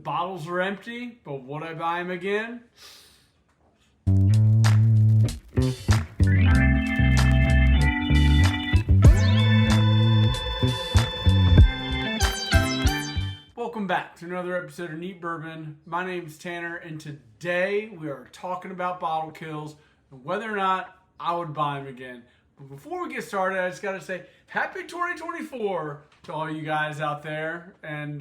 bottles are empty, but would I buy them again? Welcome back to another episode of Neat Bourbon. My name is Tanner, and today we are talking about bottle kills and whether or not I would buy them again. But before we get started, I just got to say happy 2024 to all you guys out there. And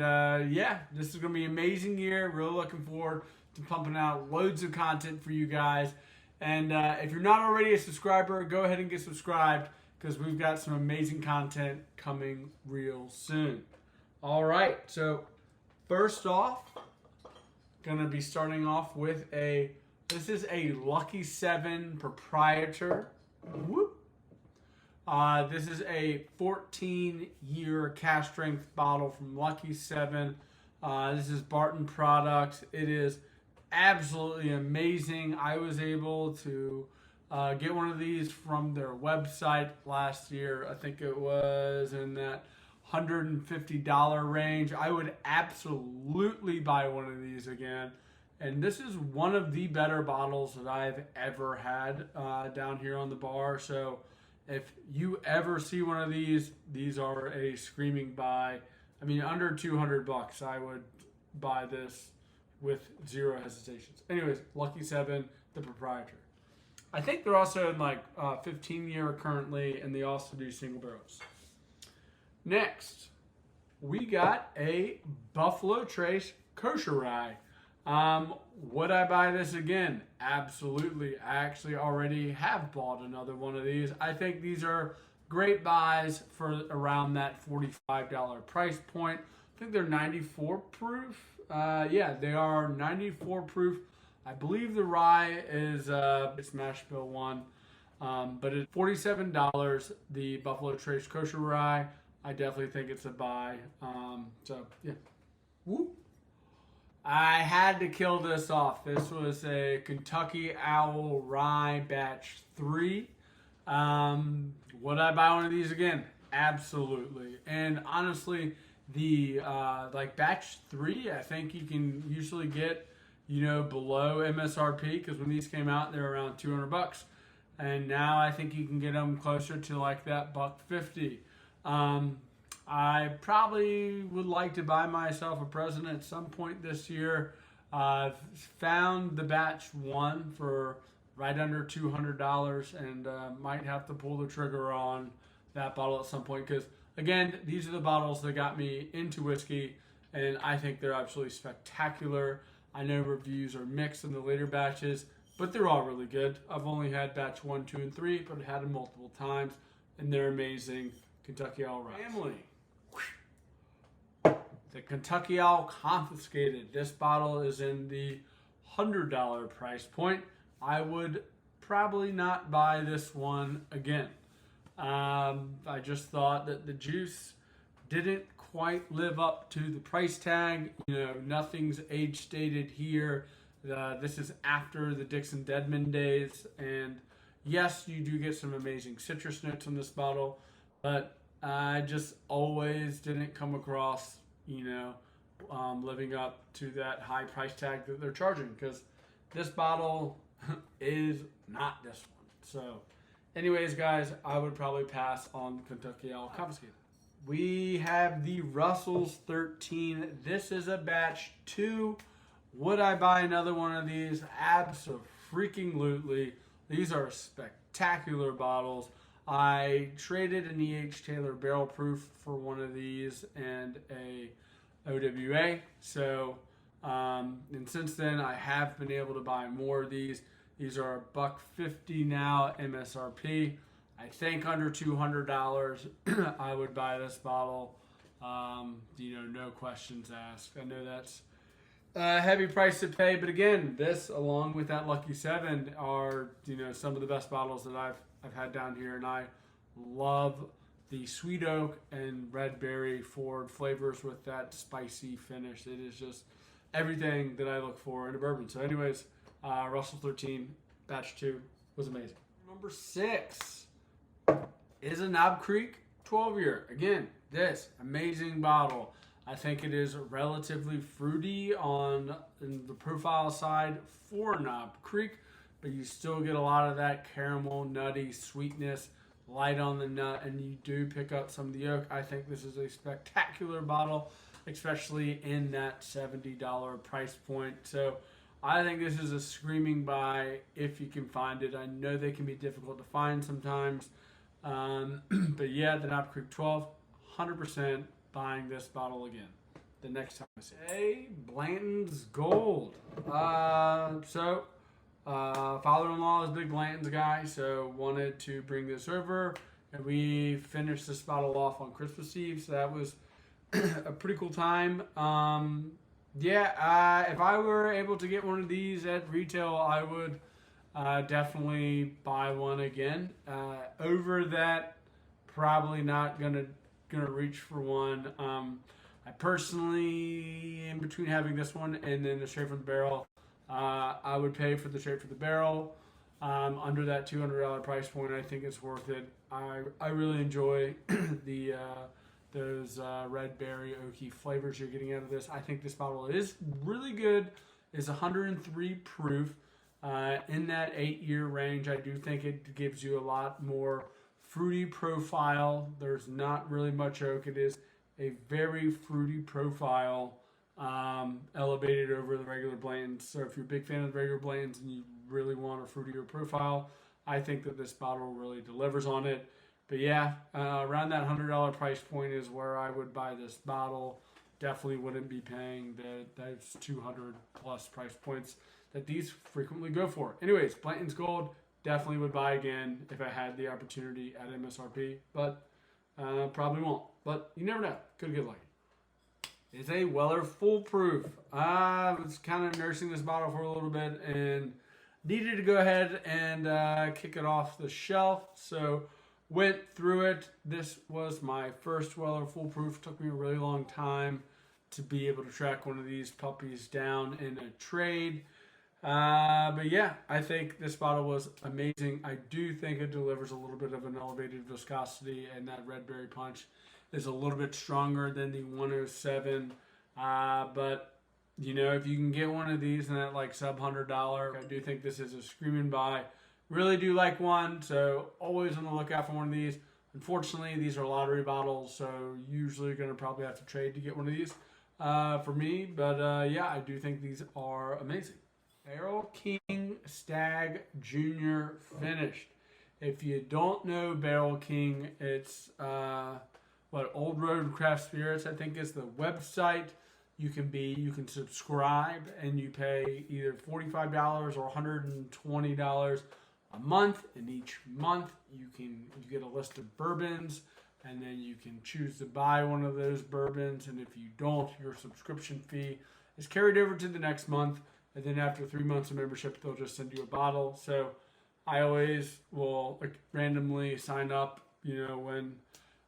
yeah, this is going to be an amazing year. Really looking forward to pumping out loads of content for you guys. And if you're not already a subscriber, go ahead and get subscribed because we've got some amazing content coming real soon. All right, so first off, going to be starting off with this is a Lucky 7 Proprietor. Whoop. This is a 14-year cask strength bottle from Lucky 7. This is Blanton product. It is absolutely amazing. I was able to get one of these from their website last year. I think it was in that $150 range. I would absolutely buy one of these again. And this is one of the better bottles that I've ever had down here on the bar. So if you ever see one of these are a screaming buy. I mean, under $200, I would buy this with zero hesitations. Anyways, Lucky 7, the Proprietor. I think they're also in like 15-year currently, and they also do single barrels. Next, we got a Buffalo Trace Kosher Rye. Would I buy this again? Absolutely. I actually already have bought another one of these. I think these are great buys for around that $45 price point. I think they're 94 proof. Yeah, they are 94 proof. I believe the rye is it's mash bill 1. But it's $47, the Buffalo Trace Kosher Rye. I definitely think it's a buy. So, yeah. Woo. I had to kill this off. This was a Kentucky Owl Rye Batch 3. Would I buy one of these again? Absolutely. And honestly, the like Batch 3, I think you can usually get, below MSRP, because when these came out, they were around $200. And now I think you can get them closer to like that $150. I probably would like to buy myself a present at some point this year. I've found the Batch 1 for right under $200 and might have to pull the trigger on that bottle at some point because, again, these are the bottles that got me into whiskey, and I think they're absolutely spectacular. I know reviews are mixed in the later batches, but they're all really good. I've only had Batch 1, 2, and 3, but I've had them multiple times, and they're amazing. Kentucky Owl Rye. Family. The Kentucky Owl Confiscated. This bottle is in the $100 price point. I would probably not buy this one again. I just thought that the juice didn't quite live up to the price tag. Nothing's age stated here. This is after the Dixon Deadman days. And yes, you do get some amazing citrus notes in this bottle. But I just always didn't come across, living up to that high price tag that they're charging because this bottle is not this one. So, anyways, guys, I would probably pass on Kentucky Owl Confiscated. We have the Russell's 13. This is a Batch 2. Would I buy another one of these? Absolutely. These are spectacular bottles. I traded an E.H. Taylor barrel proof for one of these and a OWA. So, and since then, I have been able to buy more of these. These are $150 now MSRP. I think under $200, I would buy this bottle. No questions asked. I know that's a heavy price to pay, but again, this along with that Lucky 7 are some of the best bottles that I've had down here, and I love the sweet oak and red berry forward flavors with that spicy finish. It is just everything that I look for in a bourbon. So anyways, Russell 13 Batch 2 was amazing. Number 6 is a Knob Creek 12-year. Again, this amazing bottle. I think it is relatively fruity on the profile side for Knob Creek, but you still get a lot of that caramel, nutty sweetness, light on the nut, and you do pick up some of the oak. I think this is a spectacular bottle, especially in that $70 price point. So I think this is a screaming buy if you can find it. I know they can be difficult to find sometimes. But yeah, the Knob Creek 12, 100% buying this bottle again the next time I see it. Blanton's Gold. Father-in-law is a big Blanton's guy, so wanted to bring this over. And we finished this bottle off on Christmas Eve, so that was a pretty cool time. If I were able to get one of these at retail, I would definitely buy one again. Over that, probably not gonna reach for one. I personally, in between having this one and then the straight from the barrel, I would pay for the straight from the barrel. Under that $200 price point, I think it's worth it. I really enjoy those red berry oaky flavors you're getting out of this. I think this bottle is really good. It's 103 proof. In that 8-year range, I do think it gives you a lot more fruity profile. There's not really much oak. It is a very fruity profile, elevated over the regular Blantons. So if you're a big fan of the regular Blantons and you really want a fruitier profile, I think that this bottle really delivers on it. But yeah, around that $100 price point is where I would buy this bottle. Definitely wouldn't be paying those 200 plus price points that these frequently go for. Anyways, Blanton's Gold, definitely would buy again if I had the opportunity at MSRP, but probably won't. But you never know. Could get lucky. It's a Weller Foolproof. I was kind of nursing this bottle for a little bit and needed to go ahead and kick it off the shelf. So went through it. This was my first Weller Foolproof. Took me a really long time to be able to track one of these puppies down in a trade. But yeah, I think this bottle was amazing. I do think it delivers a little bit of an elevated viscosity, and that red berry punch is a little bit stronger than the 107. But you know, if you can get one of these in that like sub $100, I do think this is a screaming buy. Really do like one, so always on the lookout for one of these. Unfortunately, these are lottery bottles, so usually you're going to probably have to trade to get one of these for me. But yeah, I do think these are amazing. Barrel King STAGG Junior finished. If you don't know Barrel King, it's Old Road Craft Spirits, I think is the website. You can subscribe and you pay either $45 or $120 a month, and each month you get a list of bourbons, and then you can choose to buy one of those bourbons, and if you don't, your subscription fee is carried over to the next month, and then after 3 months of membership, they'll just send you a bottle. So I always will randomly sign up, when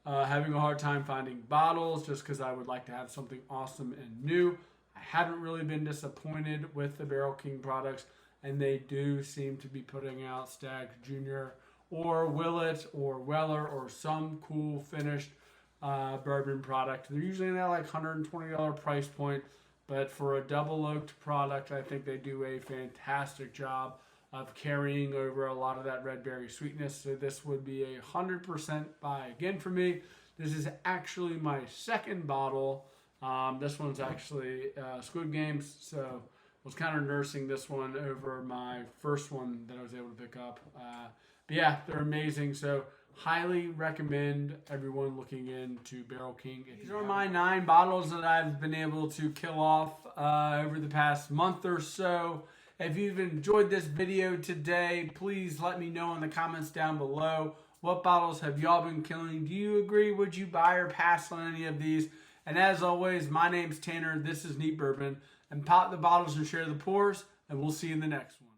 having a hard time finding bottles, just because I would like to have something awesome and new. I haven't really been disappointed with the Barrel King products, and they do seem to be putting out STAGG Junior or Willet or Weller or some cool finished bourbon product. They're usually in that like $120 price point, but for a double oaked product, I think they do a fantastic job of carrying over a lot of that red berry sweetness. So this would be a 100% buy again for me. This is actually my second bottle. This one's actually Squid Games, so was kind of nursing this one over my first one that I was able to pick up. But yeah, they're amazing. So highly recommend everyone looking into Barrel King. These are my 9 bottles that I've been able to kill off over the past month or so. If you've enjoyed this video today, please let me know in the comments down below. What bottles have y'all been killing? Do you agree? Would you buy or pass on any of these? And as always, my name's Tanner. This is Neat Bourbon. And pop the bottles and share the pours. And we'll see you in the next one.